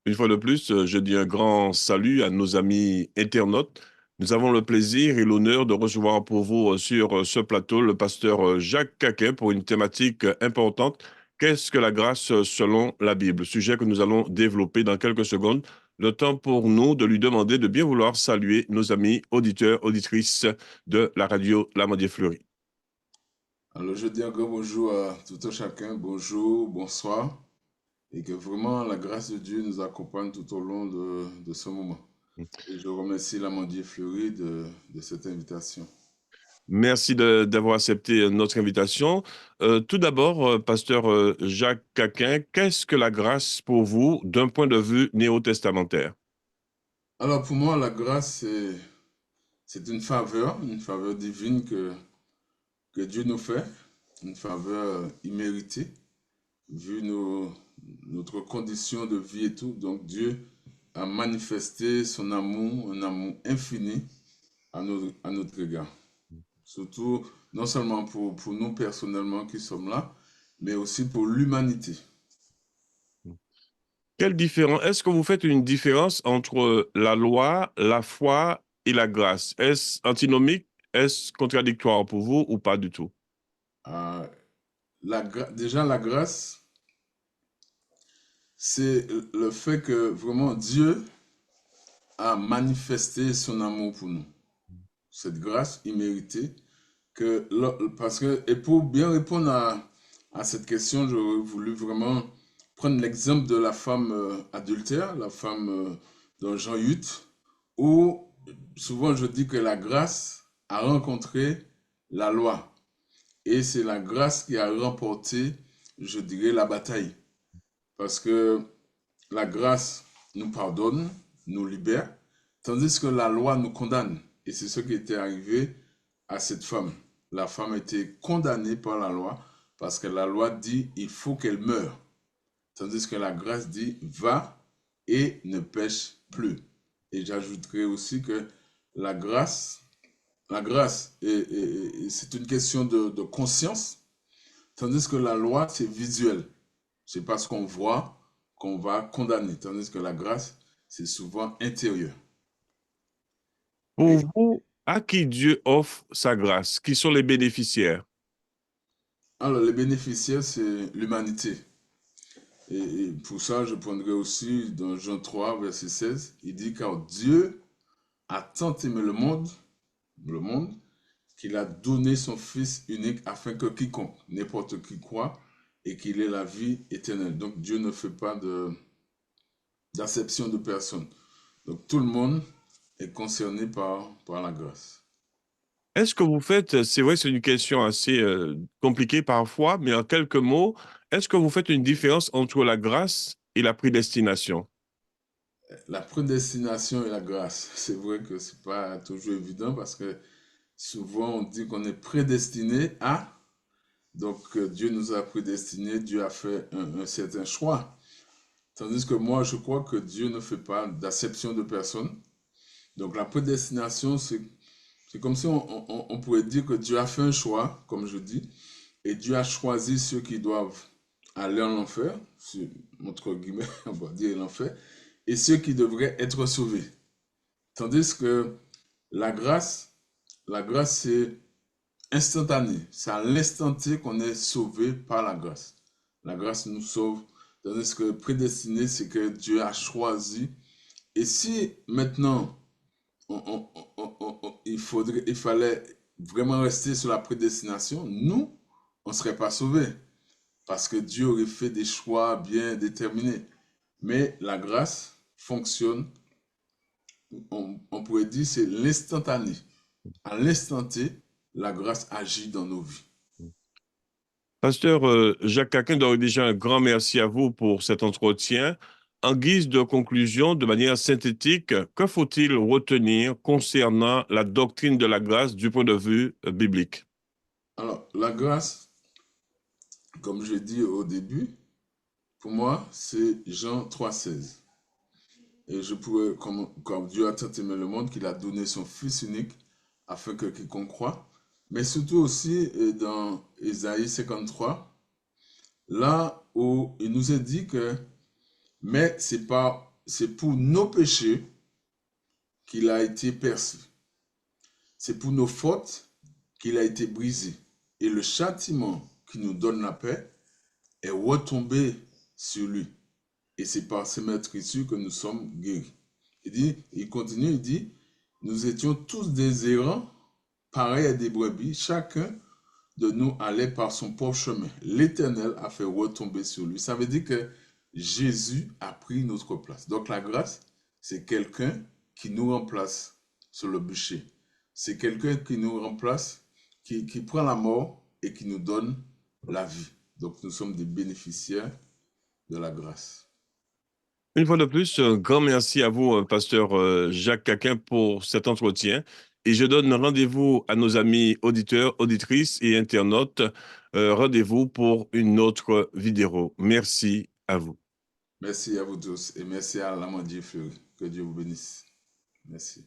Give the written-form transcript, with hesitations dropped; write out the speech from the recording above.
Une fois de plus, je dis un grand salut à nos amis internautes. Nous avons le plaisir et l'honneur de recevoir pour vous sur ce plateau le pasteur Jacques Caquin pour une thématique importante. Qu'est-ce que la grâce selon la Bible? Sujet que nous allons développer dans quelques secondes. Le temps pour nous de lui demander de bien vouloir saluer nos amis auditeurs, auditrices de la radio L'Amandier Fleury. Alors, je dis un grand bonjour à tout un chacun, bonjour, bonsoir, et que vraiment la grâce de Dieu nous accompagne tout au long de ce moment. Et je remercie l'Amandier Fleury de cette invitation. Merci d'avoir accepté notre invitation. Tout d'abord, pasteur Jacques Caquin, qu'est-ce que la grâce pour vous d'un point de vue néo-testamentaire? Alors, pour moi, la grâce, c'est une faveur divine que Dieu nous fait, une faveur imméritée, vu notre condition de vie et tout. Donc, Dieu a manifesté son amour, un amour infini à notre égard. Surtout, non seulement pour nous personnellement qui sommes là, mais aussi pour l'humanité. Quelle différence, est-ce que vous faites une différence entre la loi, la foi et la grâce? Est-ce antinomique? Est-ce contradictoire pour vous ou pas du tout? Euh, déjà, la grâce, c'est le fait que vraiment Dieu a manifesté son amour pour nous. Cette grâce imméritée, parce que, et pour bien répondre à cette question, j'aurais voulu vraiment prendre l'exemple de la femme adultère, la femme dans Jean 8, où souvent je dis que la grâce a rencontré la loi. Et c'est la grâce qui a remporté, je dirais, la bataille. Parce que la grâce nous pardonne, nous libère, tandis que la loi nous condamne. Et c'est ce qui était arrivé à cette femme. La femme était condamnée par la loi parce que la loi dit il faut qu'elle meure. Tandis que la grâce dit va et ne pêche plus. Et j'ajouterai aussi que la grâce, c'est une question de conscience, tandis que la loi, c'est visuel. C'est parce qu'on voit qu'on va condamner, tandis que la grâce, c'est souvent intérieur. Pour Et vous, à qui Dieu offre sa grâce? Qui sont les bénéficiaires? alors, les bénéficiaires, c'est l'humanité. Et pour ça, je prendrai aussi dans Jean 3, verset 16, il dit, car Dieu a tant aimé le monde, qu'il a donné son Fils unique afin que quiconque, n'importe qui croit, et qu'il ait la vie éternelle. Donc Dieu ne fait pas d'acception de personne. Donc tout le monde est concerné par la grâce. Est-ce que vous faites, c'est vrai, c'est une question assez compliquée parfois, mais en quelques mots, est-ce que vous faites une différence entre la grâce et la prédestination? La prédestination et la grâce, c'est vrai que c'est pas toujours évident parce que souvent on dit qu'on est prédestiné à, donc Dieu nous a prédestinés, Dieu a fait un certain choix. Tandis que moi, je crois que Dieu ne fait pas d'acception de personne. Donc la prédestination, c'est comme si on pourrait dire que Dieu a fait un choix, comme je dis, et Dieu a choisi ceux qui doivent aller en enfer, entre guillemets, on va dire l'enfer, et ceux qui devraient être sauvés. Tandis que la grâce, la grâce c'est instantané. C'est à l'instant T qu'on est sauvé par la grâce. La grâce nous sauve. Tandis que prédestiné, c'est que Dieu a choisi. Et si maintenant il fallait vraiment rester sur la prédestination, nous, on ne serait pas sauvés. Parce que Dieu aurait fait des choix bien déterminés. Mais la grâce fonctionne, on pourrait dire, c'est l'instantané. À l'instant T, la grâce agit dans nos vies. Pasteur Jacques Caquin, donc déjà un grand merci à vous pour cet entretien. En guise de conclusion, de manière synthétique, que faut-il retenir concernant la doctrine de la grâce du point de vue biblique? Alors, la grâce, comme je dit au début, pour moi, c'est Jean 3,16. Et je pourrais, comme Dieu a tant aimé le monde, qu'il a donné son Fils unique afin que quiconque croit. Mais surtout aussi dans Ésaïe 53, là où il nous est dit que, mais c'est pas c'est pour nos péchés qu'il a été percé. C'est pour nos fautes qu'il a été brisé. Et le châtiment qui nous donne la paix est retombé sur lui. Et c'est par ces meurtrissures que nous sommes guéris. Il continue, il dit, nous étions tous des errants, pareils à des brebis, chacun de nous allait par son propre chemin. L'Éternel a fait retomber sur lui. Ça veut dire que Jésus a pris notre place. Donc la grâce, c'est quelqu'un qui nous remplace sur le bûcher. C'est quelqu'un qui nous remplace, qui prend la mort et qui nous donne la vie. Donc nous sommes des bénéficiaires de la grâce. Une fois de plus, un grand merci à vous, pasteur Jacques Caquin, pour cet entretien. Et je donne rendez-vous à nos amis auditeurs, auditrices et internautes. Rendez-vous pour une autre vidéo. Merci à vous. Merci à vous tous et merci à l'Amandier Fleury. Que Dieu vous bénisse. Merci.